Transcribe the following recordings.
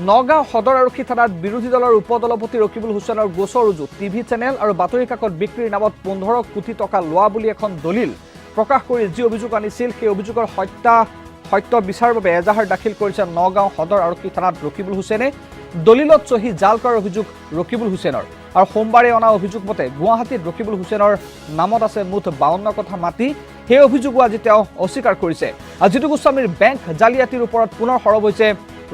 নগাঁও সদৰ আৰক্ষী থানাত বিৰোধী দলৰ উপদলপতি ৰকিবুল হুছেইনৰ গোচৰ ৰুজু টিভি চেনেল আৰু বাতৰি কাকত বিক্ৰীৰ নামত 15 কোটি টকা লোৱা বুলি এখন দলিল প্ৰকাশ কৰি যি অভিযোগ আনিছিল সেই অভিযোগৰ সত্য বিচাৰৰ বাবে এজাহাৰ দাখিল কৰিছে নগাঁও সদৰ আৰক্ষী থানাত ৰকিবুল হুছেইনে দলিলত চহী জাল কৰাৰ অভিযোগ ৰকিবুল হুছেইনৰ আৰু সোমবাৰে অনা অভিযোগ মতে গুৱাহাটীত ৰকিবুল হুছেইনৰ নামত আছে মুঠ 52 কথা মাটি সেই অভিযোগো আজি তেওঁ অস্বীকাৰ কৰিছে জিতু গোস্বামীৰ বেংক জালিয়াতিৰ ওপৰত পুনৰ সৰব হৈছে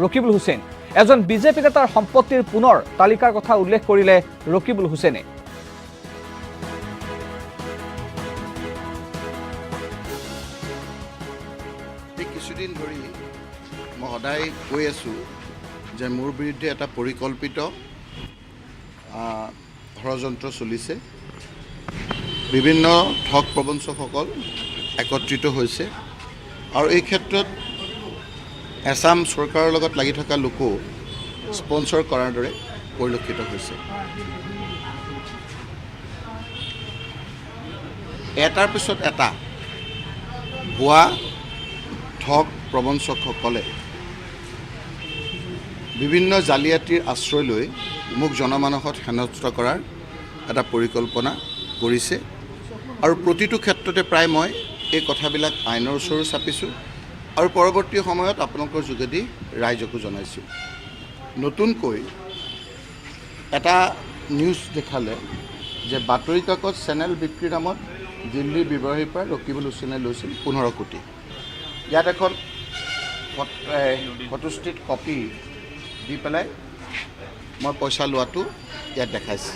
ৰকিবুল হুছেইন এজন বিজেপি নেতাৰ সম্পত্তিৰ পুনৰ তালিকাৰ কথা উল্লেখ কৰিলে ৰকিবুল হুছেইনে কিছুদিন ধৰি মই সদায় কৈ আছোঁ যে মোৰ বিৰুদ্ধে এটা পৰিকল্পিত ষড়যন্ত্ৰ চলিছে বিভিন্ন ঠগ প্ৰবঞ্চকসকল একত্ৰিত হৈছে আৰু এই ক্ষেত্ৰত এছাম চৰকাৰৰ লগত লাগি থকা লোকো স্পন্সৰ কৰাৰ দৰে পৰিলক্ষিত হৈছে এটাৰ পিছত এটা ভুৱা ঠগ প্ৰবঞ্চকসকলে বিভিন্ন জালিয়াতিৰ আশ্ৰয় লৈ মোক জনমানসত হেনস্থ কৰাৰ এটা পৰিকল্পনা কৰিছে আৰু প্ৰতিটো ক্ষেত্ৰতে প্ৰায় মই এই কথাবিলাক আইনৰ ওচৰো চাপিছোঁ আৰু পৰৱৰ্তী সময়ত আপোনালোকৰ যোগেদি ৰাইজকো জনাইছোঁ নতুনকৈ এটা নিউজ দেখালে যে বাতৰি কাকত চেনেল বিক্ৰীৰ নামত দিল্লীৰ ব্যৱসায়ীৰ পৰা ৰকিবুল হুছেইনে লৈছিল 15 কোটি ইয়াত এখন ফটোষ্টেট কপি দি পেলাই মই পইচা লোৱাটো ইয়াত দেখাইছে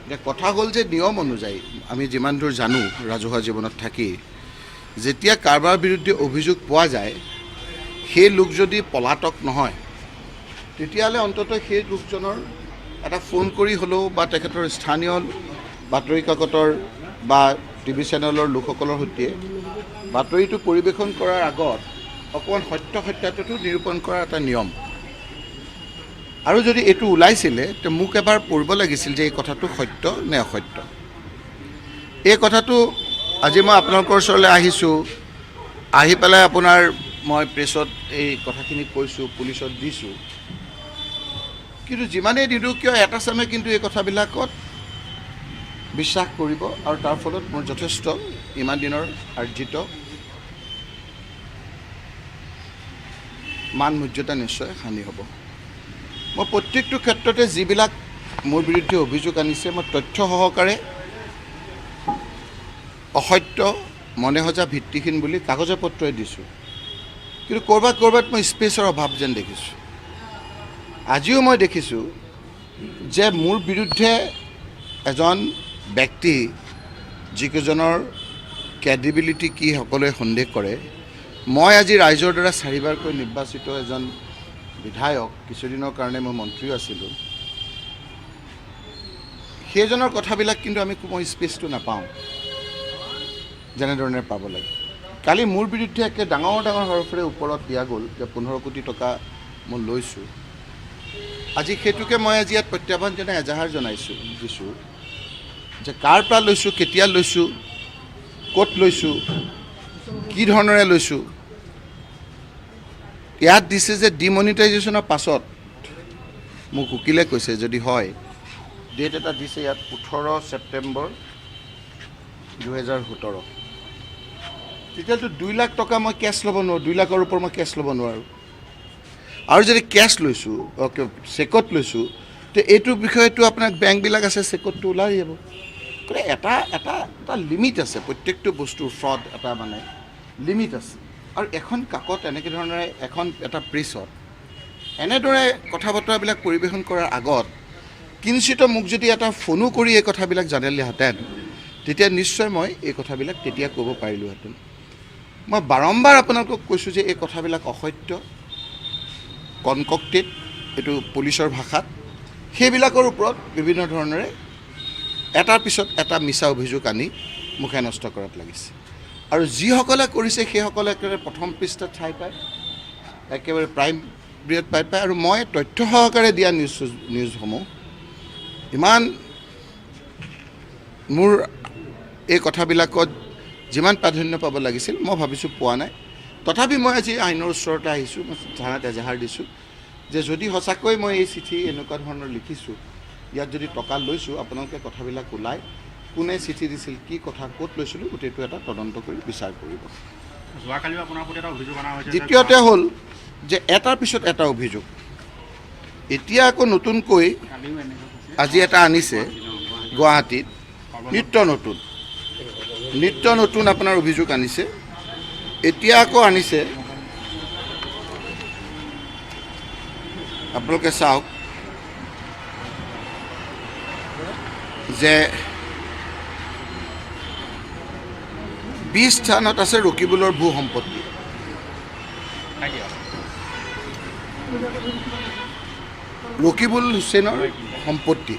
এতিয়া কথা হ'ল যে নিয়ম অনুযায়ী আমি যিমান দূৰ জানো ৰাজহুৱা জীৱনত থাকি যেতিয়া কাৰোবাৰ বিৰুদ্ধে অভিযোগ পোৱা যায় সেই লোক যদি পলাতক নহয় তেতিয়াহ'লে অন্ততঃ সেই লোকজনৰ এটা ফোন কৰি হ'লেও বা তেখেতৰ স্থানীয় বাতৰি কাকতৰ বা টিভি চেনেলৰ লোকসকলৰ সৈতে বাতৰিটো পৰিৱেশন কৰাৰ আগত অকণমান সত্যাসত্যটো নিৰূপণ কৰাৰ এটা নিয়ম আৰু যদি এইটো ওলাইছিলে তে মোক এবাৰ পঢ়িব লাগিছিল যে এই কথাটো সত্য নে অসত্য এই কথাটো আজি মই আপোনালোকৰ ওচৰলৈ আহিছোঁ আহি পেলাই আপোনাৰ মই প্ৰেছত এই কথাখিনি কৈছোঁ পুলিচত দিছোঁ কিন্তু যিমানেই দিলোঁ কিয় এটা চামে কিন্তু এই কথাবিলাকত বিশ্বাস কৰিব আৰু তাৰ ফলত মোৰ যথেষ্ট ইমান দিনৰ আৰ্জিত মান মৰ্যাদা নিশ্চয় হানি হ'ব মই প্ৰত্যেকটো ক্ষেত্ৰতে যিবিলাক মোৰ বিৰুদ্ধে অভিযোগ আনিছে মই তথ্য সহকাৰে অসত্য মনে সজা ভিত্তিহীন বুলি কাগজে পত্ৰই দিছোঁ কিন্তু ক'ৰবাত মই স্পেচৰ অভাৱ যেন দেখিছোঁ আজিও মই দেখিছোঁ যে মোৰ বিৰুদ্ধে এজন ব্যক্তি যিকেইজনৰ ক্ৰেডিবিলিটি কি সকলোৱে সন্দেহ কৰে মই আজি ৰাইজৰ দ্বাৰা 4বাৰকৈ নিৰ্বাচিত এজন বিধায়ক কিছুদিনৰ কাৰণে মই মন্ত্ৰীও আছিলোঁ সেইজনৰ কথাবিলাক কিন্তু মই স্পেচটো নাপাওঁ যেনেধৰণে পাব লাগে কালি মোৰ বিৰুদ্ধে একে ডাঙৰ হৰফেৰে ওপৰত দিয়া গ'ল যে 15 কোটি টকা মই লৈছোঁ আজি সেইটোকে মই আজি ইয়াত প্ৰত্যাহ্বান জনাই এজাহাৰ দিছোঁ যে কাৰ পৰা লৈছোঁ কেতিয়া লৈছোঁ ক'ত লৈছোঁ কি ধৰণেৰে লৈছোঁ ইয়াত দিছে যে ডিমনিটাইজেশ্যনৰ পাছত মোক উকিলে কৈছে যদি হয় ডেট এটা দিছে ইয়াত 18 ছেপ্টেম্বৰ 2017 তেতিয়াতো 2 লাখ টকা মই কেছ ল'ব নোৱাৰোঁ 2 লাখৰ ওপৰত মই কেছ ল'ব নোৱাৰোঁ আৰু যদি কেছ লৈছোঁ চেকত লৈছোঁ তো এইটো বিষয়টো আপোনাৰ বেংকবিলাক আছে চেকতটো ওলাই যাব এটা লিমিট আছে প্ৰত্যেকটো বস্তুৰ ফ্ৰড এটা মানে লিমিট আছে আৰু এখন কাকত এনেকৈ ধৰণেৰে এটা প্ৰেছত এনেদৰে কথা বতৰাবিলাক পৰিৱেশন কৰাৰ আগত কিঞ্চিত মোক যদি এটা ফোনো কৰি এই কথাবিলাক জানিলেহেঁতেন তেতিয়া নিশ্চয় মই এই কথাবিলাক তেতিয়া ক'ব পাৰিলোহেঁতেন মই বাৰম্বাৰ আপোনালোকক কৈছোঁ যে এই কথাবিলাক অসত্য কনকক্টেড এইটো পুলিচৰ ভাষাত সেইবিলাকৰ ওপৰত বিভিন্ন ধৰণেৰে এটাৰ পিছত এটা মিছা অভিযোগ আনি মুখে নষ্ট কৰাত লাগিছে আৰু যিসকলে কৰিছে সেইসকলে একেবাৰে প্ৰথম পৃষ্ঠাত ঠাই পায় একেবাৰে প্ৰাইম ব্ৰিয়ত পাই আৰু মই তথ্য সহকাৰে দিয়া নিউজসমূহ ইমান মোৰ এই কথাবিলাকত যিমান প্ৰাধান্য পাব লাগিছিল মই ভাবিছোঁ পোৱা নাই তথাপি মই আজি আইনৰ ওচৰতে আহিছোঁ মই থানাত এজাহাৰ দিছোঁ যে যদি সঁচাকৈ মই এই চিঠি এনেকুৱা ধৰণৰ লিখিছোঁ, ইয়াত যদি টকা লৈছোঁ, আপোনালোকে কথাবিলাক ওলাই কোনে চিঠি দিছিল, কি কথা, ক'ত লৈছিলোঁ, গোটেইটো এটা তদন্ত কৰি বিচাৰ কৰিব। যোৱাকালিও আপোনাৰ প্ৰতি এটা অভিযোগ অনা হৈছে। দ্বিতীয়তে হ'ল যে এটাৰ পিছত এটা অভিযোগ। এতিয়া আকৌ নতুনকৈ আজি এটা আনিছে গুৱাহাটীত, নিত্য নতুন আপোনাৰ অভিযোগ আনিছে। এতিয়া আকৌ আনিছে, আপোনালোকে চাওক যে 20 স্থানত আছে ৰকিবুলৰ ভূ সম্পত্তি। ৰকিবুল হুছেইনৰ সম্পত্তি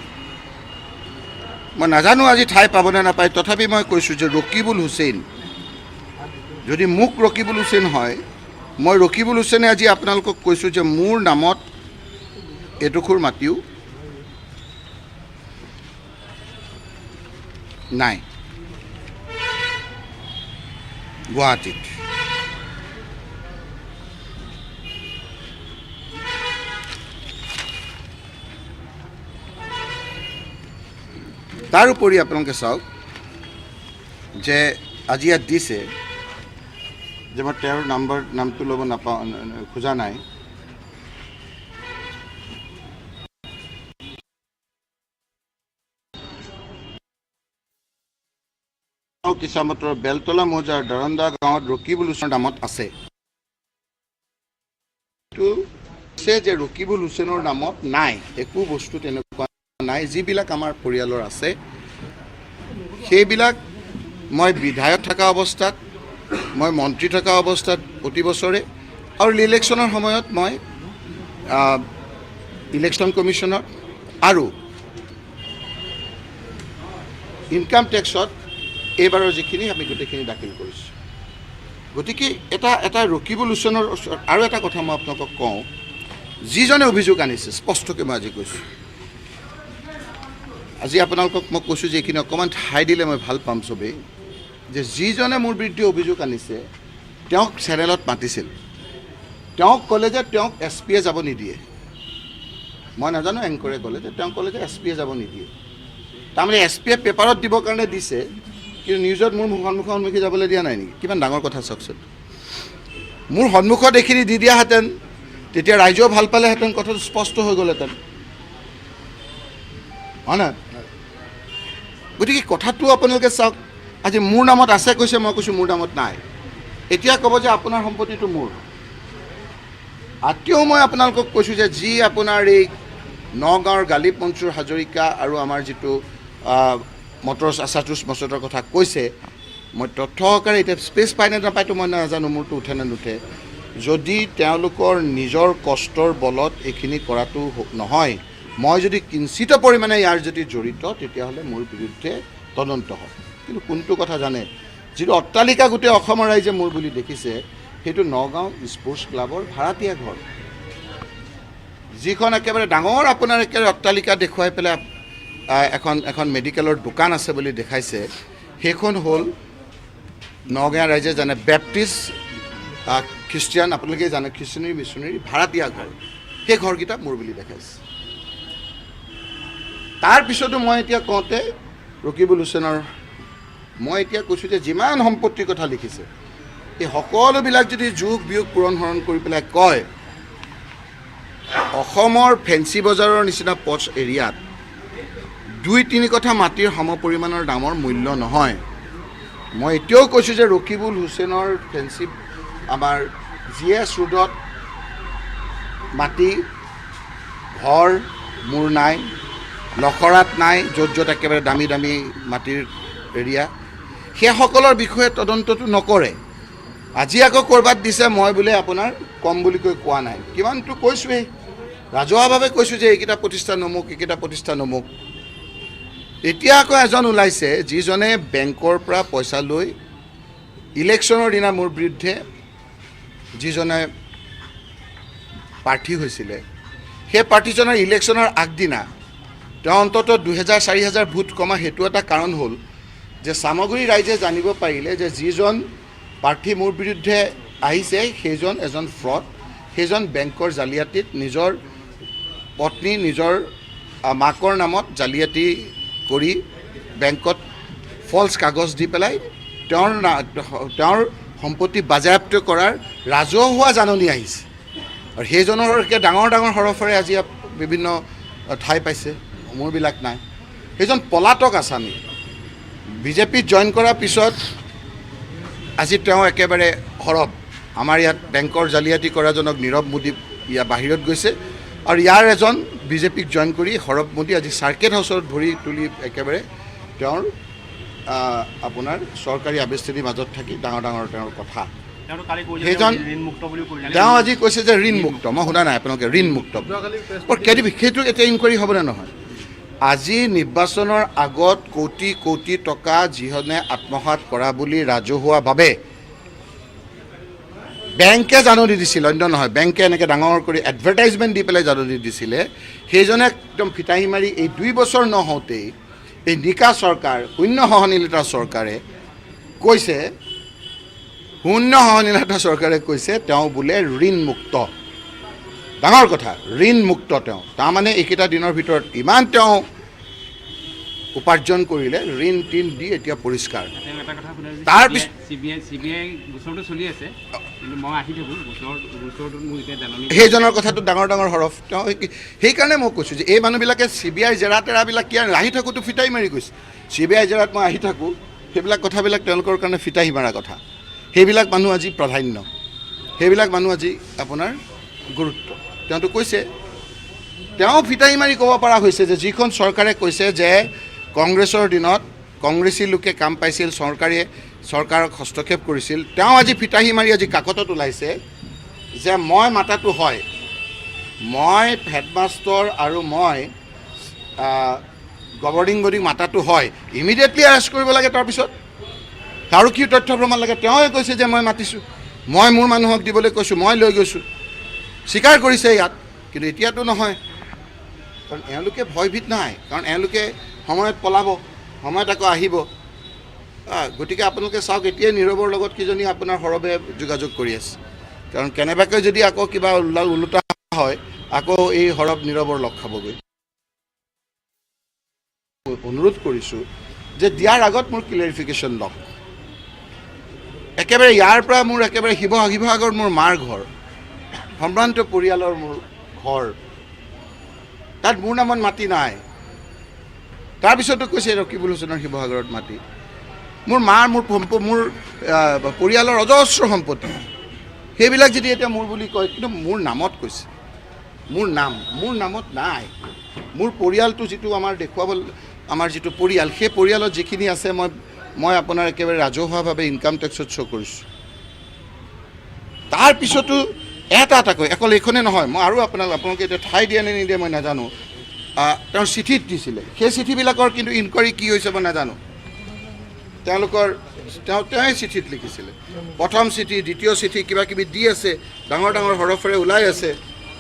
মই নাজানো আজি ঠাই পাবনে নাপায়, তথাপি মই কৈছোঁ যে ৰকিবুল হুছেইন, যদি মোক ৰকিবুল হুছেইন হয়, মই ৰকিবুল হুছেইনে আজি আপোনালোকক কৈছোঁ যে মোৰ নামত এডোখৰ মাটিও নাই গুৱাহাটীত। তাৰোপৰি আপোনালোকে চাওক যে আজি ইয়াত দিছে যে মই তেওঁৰ নামটো ল'ব নাপাওঁ, খোজা নাই। কিছামতৰ বেলতলা মৌজাৰ দৰন্দা গাঁৱত ৰকিবুল হুছেইনৰ নামত আছে। যে ৰকিবুল হুছেইনৰ নামত নাই, একো বস্তু তেনেকুৱা নাই। যিবিলাক আমাৰ পৰিয়ালৰ আছে সেইবিলাক মই বিধায়ক থকা অৱস্থাত, মই মন্ত্ৰী থকা অৱস্থাত প্ৰতি বছৰে আৰু ইলেকশ্যনৰ সময়ত মই ইলেকশ্যন কমিশ্যনত আৰু ইনকাম টেক্সত এইবাৰৰ যিখিনি আমি গোটেইখিনি দাখিল কৰিছোঁ। গতিকে এটা ৰকিবুল হুছেইনৰ আৰু এটা কথা মই আপোনালোকক কওঁ, যিজনে অভিযোগ আনিছে স্পষ্টকৈ মই আজি কৈছোঁ, আজি আপোনালোকক মই কৈছোঁ যে এইখিনি অকণমান ঠাই দিলে মই ভাল পাম চবেই, যে যিজনে মোৰ বিৰুদ্ধে অভিযোগ আনিছে তেওঁক চেনেলত মাতিছিল, তেওঁক ক'লে যে তেওঁক SP-য়ে যাব নিদিয়ে। মই নাজানো, এংকৰে ক'লে যে তেওঁক ক'লে যে SP-য়ে যাব নিদিয়ে। তাৰমানে SP-য়ে পেপাৰত দিবৰ কাৰণে দিছে, কিন্তু নিউজত মোৰ সন্মুখী যাবলৈ দিয়া নাই নেকি? কিমান ডাঙৰ কথা চাওকচোন। মোৰ সন্মুখত এইখিনি দি দিয়াহেঁতেন তেতিয়া ৰাইজেও ভাল পালেহেঁতেন, কথাটো স্পষ্ট হৈ গ'লহেঁতেন, হয় নাই? গতিকে কথাটো আপোনালোকে চাওক, আজি মোৰ নামত আছে কৈছে, মই কৈছোঁ মোৰ নামত নাই। এতিয়া ক'ব যে আপোনাৰ সম্পত্তিটো মোৰ। আত্মীয়ও মই আপোনালোকক কৈছোঁ যে যি আপোনাৰ এই নগাঁৱৰ গালিব মনছুৰ হাজৰিকা আৰু আমাৰ যিটো মটৰছ আছাতুছ মছদৰ কথা কৈছে, মই তথ্য সহকাৰে এতিয়া স্পেচ পাই নে নাপায়তো মই নাজানো, মোৰতো উঠে নে নুঠে। যদি তেওঁলোকৰ নিজৰ কষ্টৰ বলত এইখিনি কৰাটো নহয়, মই যদি কিঞ্চিত পৰিমাণে ইয়াৰ যদি জড়িত, তেতিয়াহ'লে মোৰ বিৰুদ্ধে তদন্ত হয়। কিন্তু কোনটো কথা জানে, যিটো অট্টালিকা গোটেই অসমৰ ৰাইজে মোৰ বুলি দেখিছে, সেইটো নগাঁও স্পৰ্টছ ক্লাবৰ ভাড়াতীয়া ঘৰ, যিখন একেবাৰে ডাঙৰ আপোনাৰ একেবাৰে অট্টালিকা দেখুৱাই পেলাই এখন মেডিকেলৰ দোকান আছে বুলি দেখাইছে। সেইখন হ'ল নগাঁও ৰাইজে জানে বেপ্টিষ্ট খ্ৰীষ্টিয়ান, আপোনালোকে জানে খ্ৰীষ্টানী মিছনেৰী ভাড়াতীয়া ঘৰ, সেই ঘৰকেইটা মোৰ বুলি দেখাইছে। তাৰপিছতো মই এতিয়া কওঁতে ৰকিবুল হুছেইনৰ মই এতিয়া কৈছোঁ যে যিমান সম্পত্তিৰ কথা লিখিছে, এই সকলোবিলাক যদি যোগ বিয়োগ পূৰণ হৰণ কৰি পেলাই কয়, অসমৰ ফেঞ্চি বজাৰৰ নিচিনা পথ এৰিয়াত 2-3 কঠা মাটিৰ সমপৰিমাণৰ দামৰ মূল্য নহয়। মই এতিয়াও কৈছোঁ যে ৰকিবুল হুছেইনৰ ফেঞ্চি আমাৰ GS ৰোডত মাটি ঘৰ মোৰ নাই, লখৰাত নাই, য'ত য'ত একেবাৰে দামী দামী মাটিৰ এৰিয়া, সেইসকলৰ বিষয়ে তদন্তটো নকৰে। আজি আকৌ ক'ৰবাত দিছে, মই বোলে আপোনাৰ কম বুলি কৈ কোৱা নাই, কিমানটো কৈছোঁৱেই, ৰাজহুৱাভাৱে কৈছোঁ যে এইকেইটা প্ৰতিষ্ঠান অমুক, এইকেইটা প্ৰতিষ্ঠান অমুক। এতিয়া আকৌ এজন ওলাইছে, যিজনে বেংকৰ পৰা পইচা লৈ ইলেকশ্যনৰ দিনা মোৰ বিৰুদ্ধে যিজনে প্ৰাৰ্থী হৈছিলে, সেই প্ৰাৰ্থীজনৰ ইলেকশ্যনৰ আগদিনা তেওঁ অন্ততঃ 2000-4000 ভোট কমা। সেইটো এটা কাৰণ হ'ল যে চামগুৰি ৰাইজে জানিব পাৰিলে যে যিজন প্ৰাৰ্থী মোৰ বিৰুদ্ধে আহিছে সেইজন এজন ফ্ৰড, সেইজন বেংকৰ জালিয়াতিত নিজৰ পত্নী নিজৰ মাকৰ নামত জালিয়াতি কৰি বেংকত ফলছ কাগজ দি পেলাই তেওঁৰ সম্পত্তি বাজেয়াপ্ত কৰাৰ ৰাজহুৱা জাননী আহিছে আৰু সেইজনৰকে ডাঙৰ ডাঙৰ সৰফৰে আজি বিভিন্ন ঠাই পাইছে মোৰবিলাক নাই সেইজন পলাতক আসামী বিজেপিত জইন কৰাৰ পিছত আজি তেওঁ একেবাৰে সৰব আমাৰ ইয়াত বেংকৰ জালিয়াতি কৰাজনক নীৰৱ মোদী ইয়াৰ বাহিৰত গৈছে আৰু ইয়াৰ এজন বিজেপিক জইন কৰি সৰব মোদী আজি চাৰ্কেট হাউচত ভৰি তুলি একেবাৰে তেওঁৰ আপোনাৰ চৰকাৰী আবেষ্টিৰ মাজত থাকি ডাঙৰ ডাঙৰ তেওঁৰ কথা সেইজন তেওঁ আজি কৈছে যে ঋণমুক্ত মই শুনা নাই আপোনালোকে ঋণমুক্ত সেইটো এতিয়া ইনকুৱাৰী হ'বনে নহয় আজি নিৰ্বাচনৰ আগত কোটি কোটি টকা যিজনে আত্মসাৎ কৰা বুলি ৰাজহুৱাভাৱে বেংকে জাননী দিছিল অন্য নহয় বেংকে এনেকৈ ডাঙৰ কৰি এডভাৰটাইজমেণ্ট দি পেলাই জাননী দিছিলে সেইজনে একদম ফিতাহী মাৰি এই 2 বছৰ নহওঁতেই এই নিকা চৰকাৰ শূন্য সহনীলতা চৰকাৰে কৈছে তেওঁ বোলে ঋণমুক্ত ডাঙৰ কথা ঋণমুক্ত তেওঁ তাৰমানে এইকেইটা দিনৰ ভিতৰত ইমান তেওঁ উপাৰ্জন কৰিলে ঋণ টিন দি এতিয়া পৰিষ্কাৰ তাৰপিছত সেইজনৰ কথাটো ডাঙৰ ডাঙৰ হৰফ তেওঁ সেইকাৰণে মই কৈছোঁ যে এই মানুহবিলাকে CBI জেৰা তেৰাবিলাক কি আহি থাকোঁতো ফিতাহী মাৰি গৈছে CBI জেৰাত মই আহি থাকোঁ সেইবিলাক কথাবিলাক তেওঁলোকৰ কাৰণে ফিতাহী মাৰা কথা সেইবিলাক মানুহ আজি প্ৰাধান্য সেইবিলাক মানুহ আজি আপোনাৰ গুৰুত্ব তেওঁতো কৈছে তেওঁ ফিতাহী মাৰি ক'ব পৰা হৈছে যে যিখন চৰকাৰে কৈছে যে কংগ্ৰেছৰ দিনত কংগ্ৰেছী লোকে কাম পাইছিল চৰকাৰক হস্তক্ষেপ কৰিছিল তেওঁ আজি ফিতাহী মাৰি আজি কাকতত ওলাইছে যে মই মাতাটো হয় মই হেডমাষ্টাৰ আৰু মই গভৰ্ণিং বডি মাতাটো হয় ইমিডিয়েটলি এৰেষ্ট কৰিব লাগে তাৰপিছত আৰু কি তথ্য প্ৰমাণ লাগে তেওঁৱে কৈছে যে মই মাতিছোঁ মই মোৰ মানুহক দিবলৈ কৈছোঁ মই লৈ গৈছোঁ স্বীকাৰ কৰিছে ইয়াত কিন্তু এতিয়াতো নহয় কাৰণ এওঁলোকে ভয়ভীত নাই কাৰণ এওঁলোকে সময়ত পলাব সময়ত আকৌ আহিব গতিকে আপোনালোকে চাওক এতিয়াই নীৰৱৰ লগত কিজনী আপোনাৰ সৰবে যোগাযোগ কৰি আছে কাৰণ কেনেবাকৈ যদি আকৌ কিবা ওলোটা হয় আকৌ এই সৰব নীৰৱৰ লগ খাবগৈ অনুৰোধ কৰিছোঁ যে দিয়াৰ আগত মোৰ ক্লিয়াৰিফিকেশ্যন লওক একেবাৰে ইয়াৰ পৰা মোৰ একেবাৰে শিৱসাগৰত মোৰ মাৰ ঘৰ সম্ভ্ৰান্ত পৰিয়ালৰ মোৰ ঘৰ তাত মোৰ নামত মাটি নাই তাৰপিছতো কৈছে ৰকিবুল হুছেইনৰ শিৱসাগৰত মাটি মোৰ মাৰ মোৰ পৰিয়ালৰ অজস্ৰ সম্পত্তি সেইবিলাক যদি এতিয়া মোৰ বুলি কয় কিন্তু মোৰ নামত কৈছে মোৰ নামত নাই মোৰ পৰিয়ালটো যিটো আমাৰ দেখুৱাব আমাৰ যিটো পৰিয়াল সেই পৰিয়ালত যিখিনি আছে মই আপোনাৰ একেবাৰে ৰাজহুৱাভাৱে ইনকাম টেক্সত শ্ব' কৰিছোঁ তাৰপিছতো এটাকৈ অকল এইখনে নহয় মই আৰু আপোনালোকে এতিয়া ঠাই দিয়ে নে নিদিয়ে মই নাজানো তেওঁৰ চিঠিত দিছিলে সেই চিঠিবিলাকৰ কিন্তু ইনকুৱাৰী কি হৈছে মই নাজানো তেওঁৱে চিঠিত লিখিছিলে প্ৰথম চিঠি দ্বিতীয় চিঠি কিবা কিবি দি আছে ডাঙৰ ডাঙৰ হৰফেৰে ওলাই আছে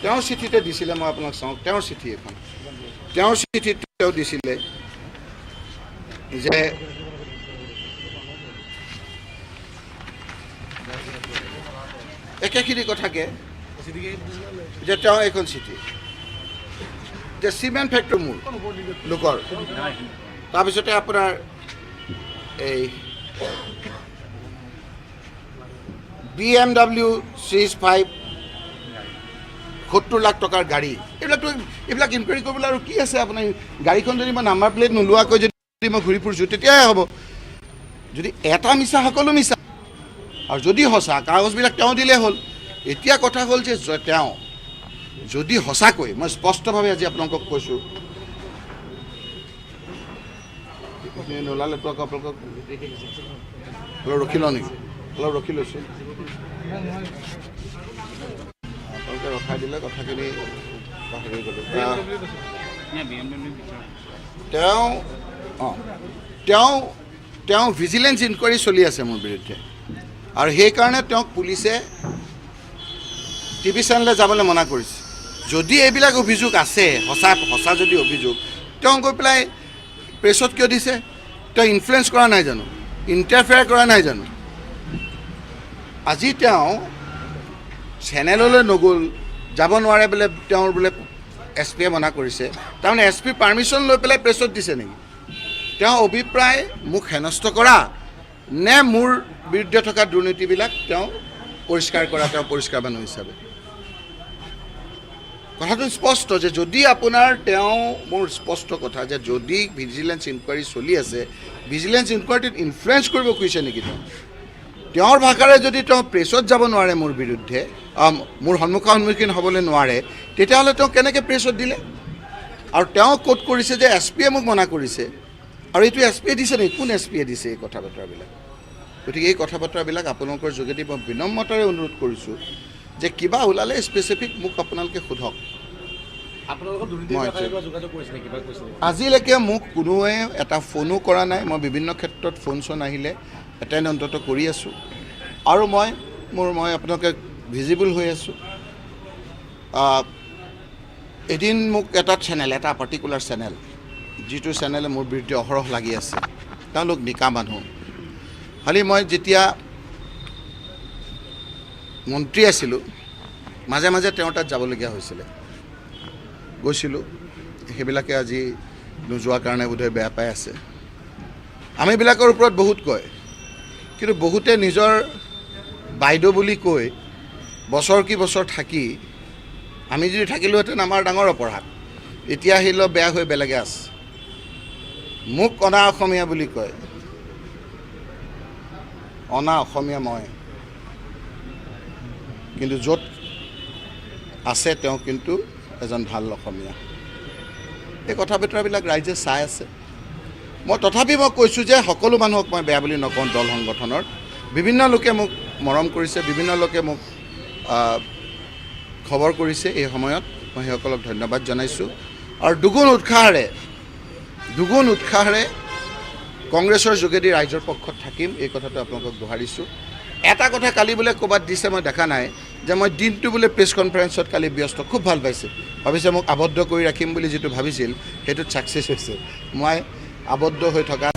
তেওঁৰ চিঠিতে দিছিলে মই আপোনাক চাওঁ তেওঁৰ চিঠি এখন তেওঁৰ চিঠিত তেওঁ দিছিলে যে একেখিনি কথাকে যে তেওঁ এখন চিঠি যে চিমেণ্ট ফেক্টৰী মোৰ লোকৰ তাৰপিছতে আপোনাৰ এই BMW Series 5 70 লাখ টকাৰ গাড়ী এইবিলাক ইনকুৱাৰী কৰিবলৈ আৰু কি আছে আপোনাৰ গাড়ীখন যদি মই নাম্বাৰ প্লেট নোলোৱাকৈ যদি মই ঘূৰি ফুৰিছোঁ তেতিয়াহে হ'ব যদি এটা মিছা সকলো মিছা আৰু যদি সঁচা কাগজবিলাক তেওঁ দিলে হ'ল এতিয়া কথা হ'ল যে তেওঁ যদি সঁচাকৈ মই স্পষ্টভাৱে আজি আপোনালোকক কৈছোঁ নোলালেতো আকৌ আপোনালোকক অলপ ৰখি লওঁ নেকি অলপ ৰখি লৈছোঁ আপোনালোকে ৰখাই দিলে কথাখিনি পাহৰি গ'লোঁ তেওঁ ভিজিলেঞ্চ ইনকুৱাৰী চলি আছে মোৰ বিৰুদ্ধে আৰু সেইকাৰণে তেওঁক পুলিচে TV চেনেলে যাবলৈ মনা কৰিছে যদি এইবিলাক অভিযোগ আছে সঁচা যদি অভিযোগ তেওঁ গৈ পেলাই প্ৰেছত কিয় দিছে তেওঁ ইনফ্লুৱেঞ্চ কৰা নাই জানো ইণ্টাৰফেয়াৰ কৰা নাই জানো আজি তেওঁ চেনেললৈ নগ'ল, যাব নোৱাৰে বোলে, তেওঁৰ বোলে SP মনা কৰিছে। তাৰমানে SP পাৰ্মিশ্যন লৈ পেলাই প্ৰেছত দিছে নেকি? তেওঁ অভিপ্ৰায় মোক হেনস্থ কৰা নে মোৰ বিৰুদ্ধে থকা দুৰ্নীতিবিলাক তেওঁ পৰিষ্কাৰ কৰা, তেওঁ পৰিষ্কাৰ মানুহ হিচাপে? কথাটো স্পষ্ট যে যদি আপোনাৰ মোৰ স্পষ্ট কথা যে যদি ভিজিলেন্স ইনকুৱাৰী চলি আছে, ভিজিলেন্স ইনকুৱাৰীটোত ইনফ্লুৱেঞ্চ কৰিব খুজিছে নেকি তেওঁৰ ভাষাৰে যদি তেওঁ প্ৰেছত যাব নোৱাৰে মোৰ বিৰুদ্ধে, মোৰ সন্মুখীন হ'বলৈ নোৱাৰে, তেতিয়াহ'লে তেওঁ কেনেকৈ প্ৰেছত দিলে? আৰু তেওঁ ক'ত কৰিছে যে SP-য়ে মোক মনা কৰিছে, আৰু এইটো SP-য়ে দিছে নেকি? কোন SP-য়ে দিছে এই কথা বতৰাবিলাক? গতিকে এই কথা বতৰাবিলাক আপোনালোকৰ যোগেদি মই বিনম্ৰতাৰে অনুৰোধ কৰিছোঁ যে কিবা ওলালে স্পেচিফিক মোক আপোনালোকে সোধক। আজিলৈকে মোক কোনোৱে এটা ফোনো কৰা নাই। মই বিভিন্ন ক্ষেত্ৰত ফোন চোন আহিলে এটেণ্ড অন্তত কৰি আছোঁ, আৰু মই আপোনালোকে ভিজিবল হৈ আছোঁ। এদিন মোক এটা পাৰ্টিকুলাৰ চেনেল, যিটো চেনেলে মোৰ বিৰুদ্ধে অহৰহ লাগি আছে, তেওঁলোক নিকা মানুহ। খালি মই যেতিয়া মন্ত্ৰী আছিলোঁ, মাজে মাজে তেওঁৰ তাত যাবলগীয়া হৈছিলে, গৈছিলোঁ। সেইবিলাকে আজি নোযোৱাৰ কাৰণে বোধহয় বেয়া পাই আছে। আমিবিলাকৰ ওপৰত বহুত কয়, কিন্তু বহুতে নিজৰ বাইদেউ বুলি কৈ বছৰ কি বছৰ থাকি, আমি যদি থাকিলোহেঁতেন আমাৰ ডাঙৰ অপৰাধ। এতিয়া আহিলেও বেয়া হৈ বেলেগে আছে। মোক অনা অসমীয়া বুলি কয়, অনা অসমীয়া মই, কিন্তু য'ত আছে তেওঁ কিন্তু এজন ভাল অসমীয়া। এই কথা বতৰাবিলাক ৰাইজে চাই আছে। তথাপি মই কৈছোঁ যে সকলো মানুহক মই বেয়া বুলি নকওঁ। দল সংগঠনৰ বিভিন্ন লোকে মোক মৰম কৰিছে, বিভিন্ন লোকে মোক খবৰ কৰিছে। এই সময়ত মই সেইসকলক ধন্যবাদ জনাইছোঁ, আৰু দুগুণ উৎসাহেৰে কংগ্ৰেছৰ যোগেদি ৰাইজৰ পক্ষত থাকিম, এই কথাটো আপোনালোকক দোহাৰিছোঁ। এটা কথা কালি বোলে ক'ৰবাত দিছে, মই দেখা নাই, যে মই দিনটো বোলে প্ৰেছ কনফাৰেন্সত কালি ব্যস্ত। খুব ভাল পাইছে, ভাবিছে মোক আবদ্ধ কৰি ৰাখিম বুলি যিটো ভাবিছিল সেইটোত ছাকচেছ হৈছে। মই আবদ্ধ হৈ থকা